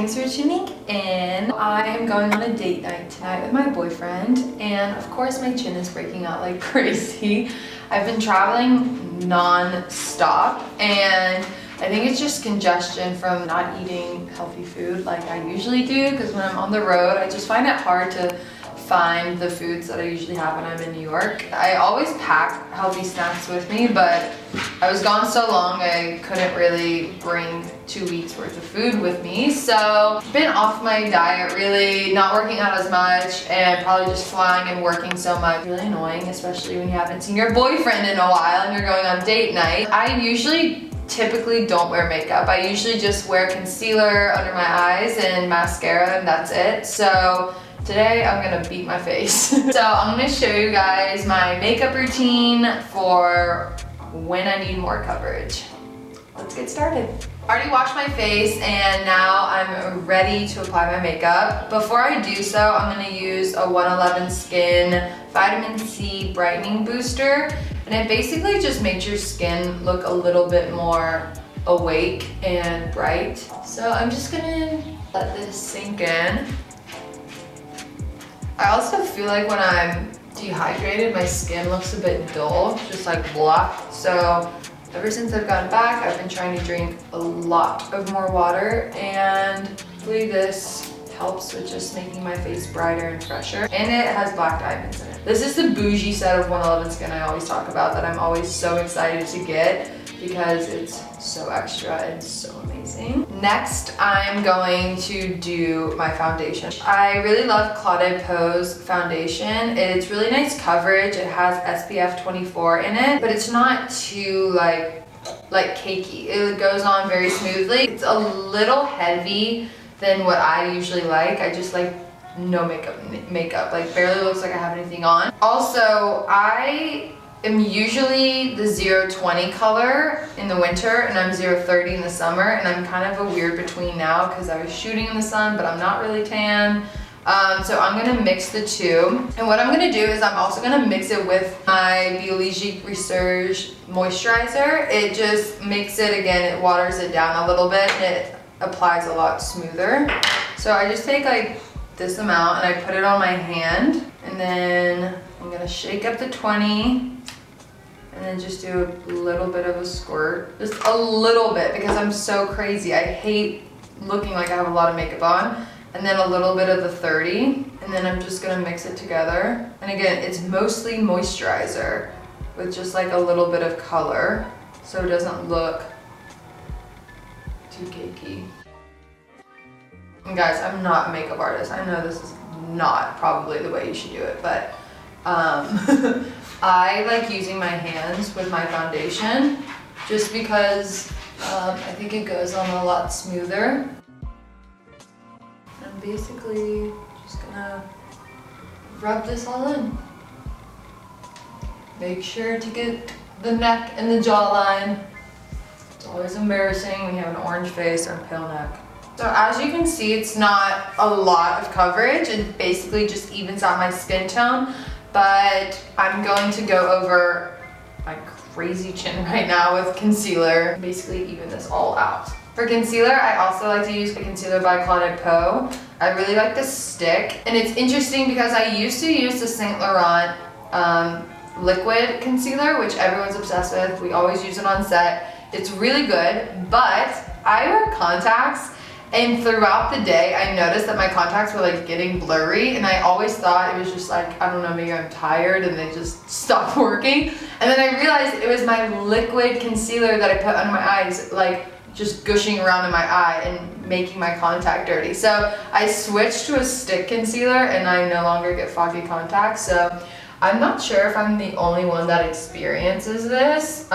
thanks for tuning in. I am going on a date night tonight with my boyfriend, and of course my chin is breaking out like crazy. I've been traveling non-stop, and I think it's just congestion from not eating healthy food like I usually do, because when I'm on the road, I just find it hard to find the foods that I usually have when I'm in New York. I always pack healthy snacks with me, but I was gone so long I couldn't really bring 2 weeks worth of food with me. So been off my diet, really not working out as much, and probably just flying and working so much. Really annoying, especially when you haven't seen your boyfriend in a while and you're going on date night. I usually typically don't wear makeup. I usually just wear concealer under my eyes and mascara, and that's it. So today I'm gonna beat my face. So I'm gonna show you guys my makeup routine for when I need more coverage. Let's get started. I already washed my face and now I'm ready to apply my makeup. Before I do so, I'm gonna use a 111 Skin Vitamin C Brightening Booster. And it basically just makes your skin look a little bit more awake and bright. So I'm just gonna let this sink in. I also feel like when I'm dehydrated, my skin looks a bit dull, just like blah. So ever since I've gotten back, I've been trying to drink a lot of more water, and hopefully this helps with just making my face brighter and fresher. And it has black diamonds in it. This is the bougie set of 111 Skin I always talk about, that I'm always so excited to get because it's so extra and so amazing. Next, I'm going to do my foundation. I really love Claudette Poe's foundation. It's really nice coverage. It has SPF 24 in it, but it's not too like cakey. It goes on very smoothly. It's a little heavy than what I usually like. I just like no makeup, like barely looks like I have anything on. Also, I am usually the 020 color in the winter, and I'm 030 in the summer, and I'm kind of a weird between now because I was shooting in the sun, but I'm not really tan. So I'm gonna mix the two. And what I'm gonna do is I'm also gonna mix it with my Biologique Resurge Moisturizer. It just makes it, again, it waters it down a little bit, and it applies a lot smoother. So I just take like this amount and I put it on my hand, and then I'm gonna shake up the 20 and then just do a little bit of a squirt. Just a little bit, because I'm so crazy. I hate looking like I have a lot of makeup on. And then a little bit of the 30, and then I'm just gonna mix it together. And again, it's mostly moisturizer with just like a little bit of color, so it doesn't look too cakey. And guys, I'm not a makeup artist. I know this is not probably the way you should do it, but I like using my hands with my foundation just because I think it goes on a lot smoother. I'm basically just gonna rub this all in. Make sure to get the neck and the jawline. It's always embarrassing when you have an orange face or a pale neck. So as you can see, it's not a lot of coverage. It basically just evens out my skin tone, but I'm going to go over my crazy chin right now with concealer, basically even this all out. For concealer, I also like to use the concealer by Claudette Poe. I really like this stick, and it's interesting because I used to use the Saint Laurent liquid concealer, which everyone's obsessed with. We always use it on set. It's really good, but I wear contacts, and throughout the day I noticed that my contacts were like getting blurry, and I always thought it was just like, I don't know, maybe I'm tired and they just stopped working. And then I realized it was my liquid concealer that I put under my eyes, like just gushing around in my eye and making my contact dirty. So I switched to a stick concealer and I no longer get foggy contacts. So I'm not sure if I'm the only one that experiences this.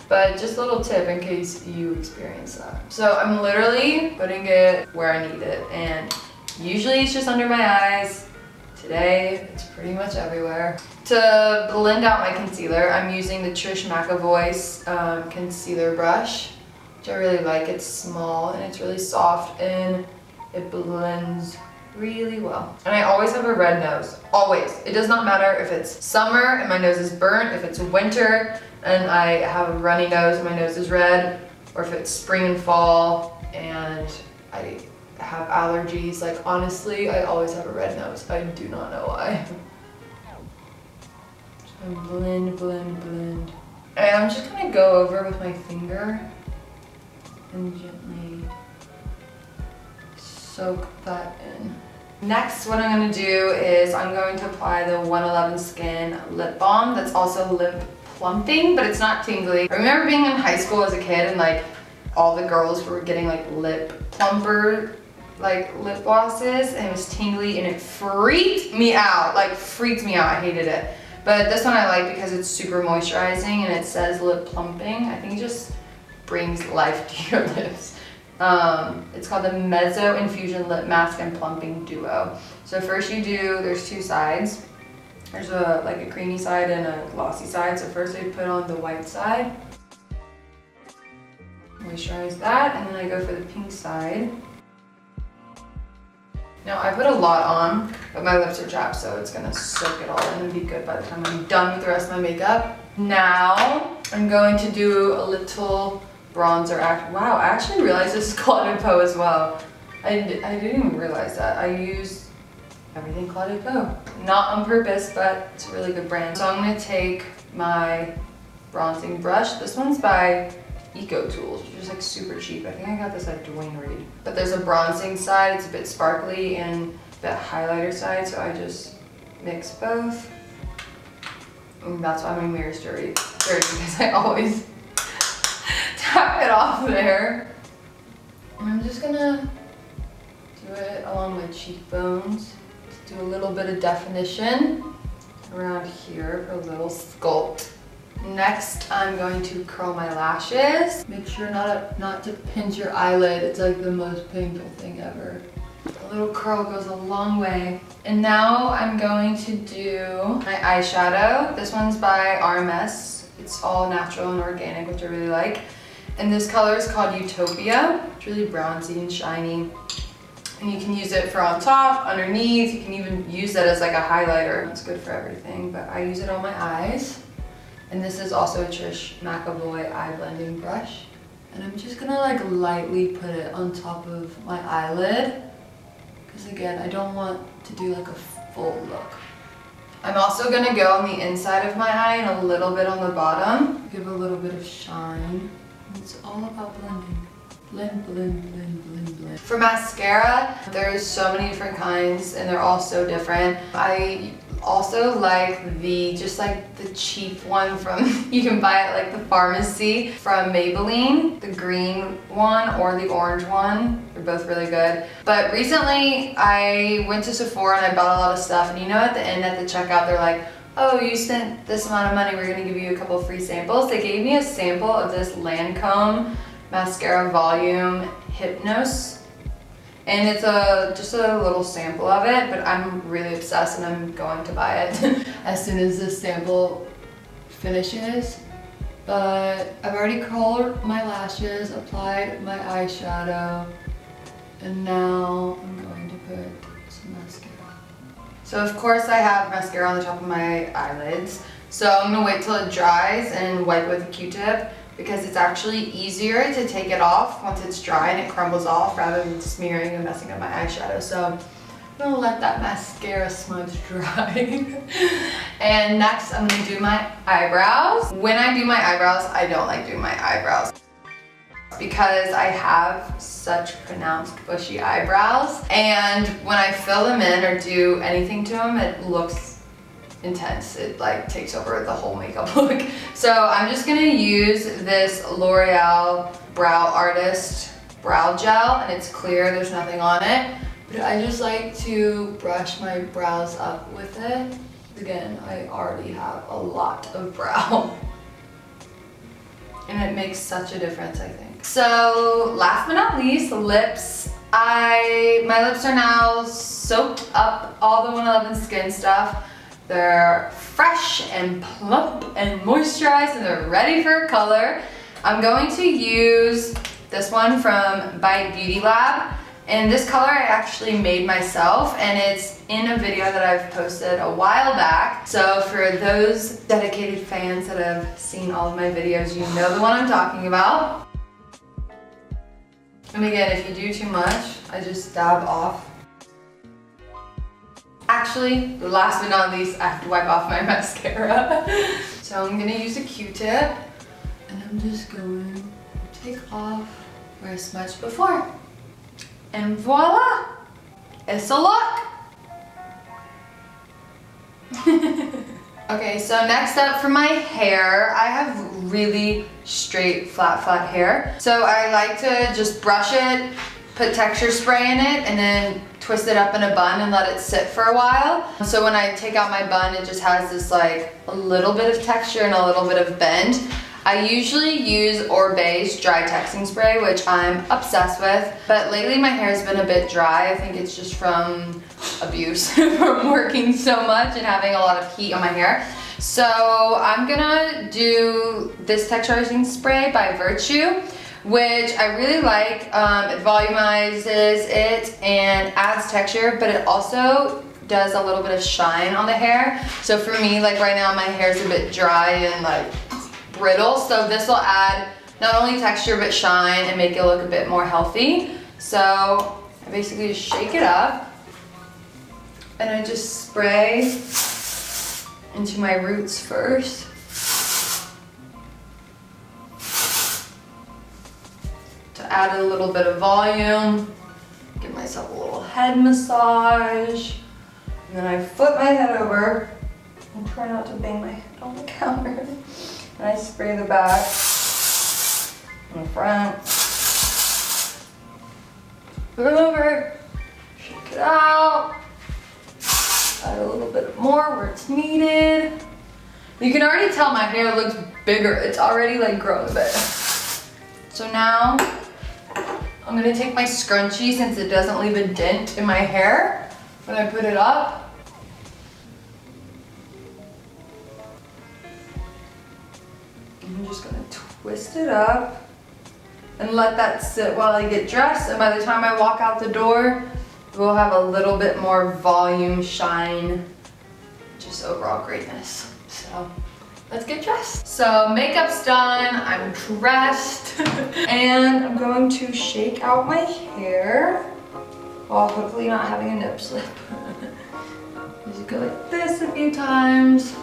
But just a little tip in case you experience that. So I'm literally putting it where I need it, and usually it's just under my eyes. Today, it's pretty much everywhere. To blend out my concealer, I'm using the Trish McAvoy's concealer brush, which I really like. It's small and it's really soft and it blends really well. And I always have a red nose, always. It does not matter if it's summer and my nose is burnt, if it's winter and I have a runny nose and my nose is red, or if it's spring and fall and I have allergies. Like honestly, I always have a red nose. I do not know why. So blend, blend, blend. And I'm just gonna go over with my finger and gently soak that in. Next, what I'm gonna do is I'm going to apply the 111 Skin Lip Balm that's also lip plumping, but it's not tingly. I remember being in high school as a kid and like all the girls were getting like lip plumper, like lip glosses, and it was tingly and it freaked me out, like freaked me out, I hated it. But this one I like because it's super moisturizing and it says lip plumping. I think it just brings life to your lips. It's called the Mezzo Infusion Lip Mask and Plumping Duo. So first you do, there's two sides. There's like a creamy side and a glossy side. So first I put on the white side, moisturize that, and then I go for the pink side. Now I put a lot on, but my lips are chapped, so it's gonna soak it all in and be good by the time I'm done with the rest of my makeup. Now I'm going to do a little bronzer. Wow, I actually realized this is Clé de Peau as well. I didn't even realize that. I use everything Clé de Peau. Not on purpose, but it's a really good brand. So I'm gonna take my bronzing brush. This one's by Eco Tools, which is like super cheap. I think I got this at Dwayne Reed. But there's a bronzing side, it's a bit sparkly, and the highlighter side, so I just mix both. And that's why my mirror's dirty because I always tap it off there. And I'm just gonna do it along my cheekbones. Just do a little bit of definition around here for a little sculpt. Next, I'm going to curl my lashes. Make sure not to pinch your eyelid. It's like the most painful thing ever. A little curl goes a long way. And now I'm going to do my eyeshadow. This one's by RMS. It's all natural and organic, which I really like. And this color is called Utopia. It's really bronzy and shiny. And you can use it for on top, underneath. You can even use it as like a highlighter. It's good for everything, but I use it on my eyes. And this is also a Trish McAvoy eye blending brush. And I'm just gonna like lightly put it on top of my eyelid. Because again, I don't want to do like a full look. I'm also gonna go on the inside of my eye and a little bit on the bottom. Give a little bit of shine. It's all about blending. Blend, blend, blend, blend, blend. For mascara, there's so many different kinds and they're all so different. I also like the cheap one from, you can buy it like the pharmacy from Maybelline, the green one or the orange one. They're both really good. But recently I went to Sephora and I bought a lot of stuff, and you know at the end at the checkout they're like, oh, you spent this amount of money, we're gonna give you a couple free samples. They gave me a sample of this Lancome Mascara Volume Hypnose. And it's just a little sample of it, but I'm really obsessed and I'm going to buy it as soon as this sample finishes. But I've already curled my lashes, applied my eyeshadow, and now I'm going to put some mascara. So of course I have mascara on the top of my eyelids. So I'm gonna wait till it dries and wipe with a Q-tip, because it's actually easier to take it off once it's dry and it crumbles off rather than smearing and messing up my eyeshadow. So I'm gonna let that mascara smudge dry. And next I'm gonna do my eyebrows. When I do my eyebrows, I don't like doing my eyebrows because I have such pronounced bushy eyebrows, and when I fill them in or do anything to them, it looks intense. It like takes over the whole makeup look. So I'm just gonna use this L'Oreal Brow Artist Brow Gel, and it's clear, there's nothing on it. But I just like to brush my brows up with it. Again, I already have a lot of brow. And it makes such a difference, I think. So last but not least, lips. My lips are now soaked up all the 111 Skin stuff. They're fresh and plump and moisturized and they're ready for color. I'm going to use this one from Bite Beauty Lab. And this color I actually made myself, and it's in a video that I've posted a while back. So for those dedicated fans that have seen all of my videos, you know the one I'm talking about. And again, if you do too much, I just dab off. Actually, last but not least, I have to wipe off my mascara. So I'm gonna use a Q-tip and I'm just going to take off where I smudged before. And voila! It's a look! Okay, so next up for my hair, I have really straight, flat hair. So I like to just brush it, put texture spray in it, and then twist it up in a bun and let it sit for a while. So when I take out my bun, it just has this like a little bit of texture and a little bit of bend. I usually use Orbai's dry texting spray, which I'm obsessed with, but lately my hair has been a bit dry. I think it's just from abuse from working so much and having a lot of heat on my hair. So I'm gonna do this texturizing spray by Virtue, which I really like. It volumizes it and adds texture, but it also does a little bit of shine on the hair. So for me, like right now, my hair is a bit dry and like brittle, so this will add not only texture but shine and make it look a bit more healthy. So I basically just shake it up and I just spray into my roots first. To add a little bit of volume, give myself a little head massage, and then I flip my head over and try not to bang my head on the counter. And I spray the back and the front. Flip it over, shake it out, add a little bit more where it's needed. You can already tell my hair looks bigger. It's already like grown a bit. So now I'm gonna take my scrunchie, since it doesn't leave a dent in my hair when I put it up. I'm just gonna twist it up and let that sit while I get dressed. And by the time I walk out the door, we'll have a little bit more volume, shine, just overall greatness. So let's get dressed. So makeup's done, I'm dressed, and I'm going to shake out my hair while hopefully not having a nip slip. Just go like this a few times.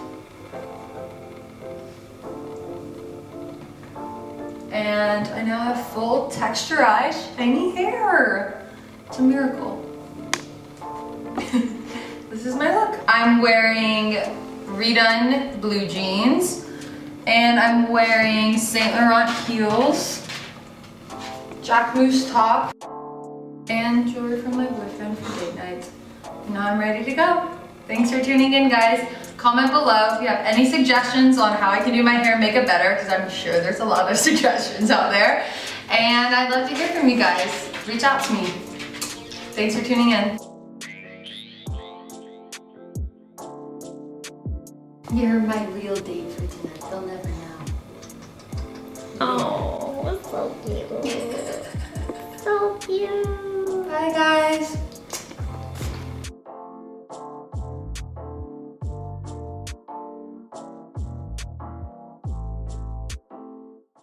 And I now have full texturized, shiny hair. It's a miracle. This is my look. I'm wearing redone blue jeans, and I'm wearing Saint Laurent heels, Jacquemus top, and jewelry from my boyfriend for date night. Now I'm ready to go. Thanks for tuning in, guys. Comment below if you have any suggestions on how I can do my hair and make it better, because I'm sure there's a lot of suggestions out there. And I'd love to hear from you guys. Reach out to me. Thanks for tuning in. You're my real date for tonight. They'll never know. Oh.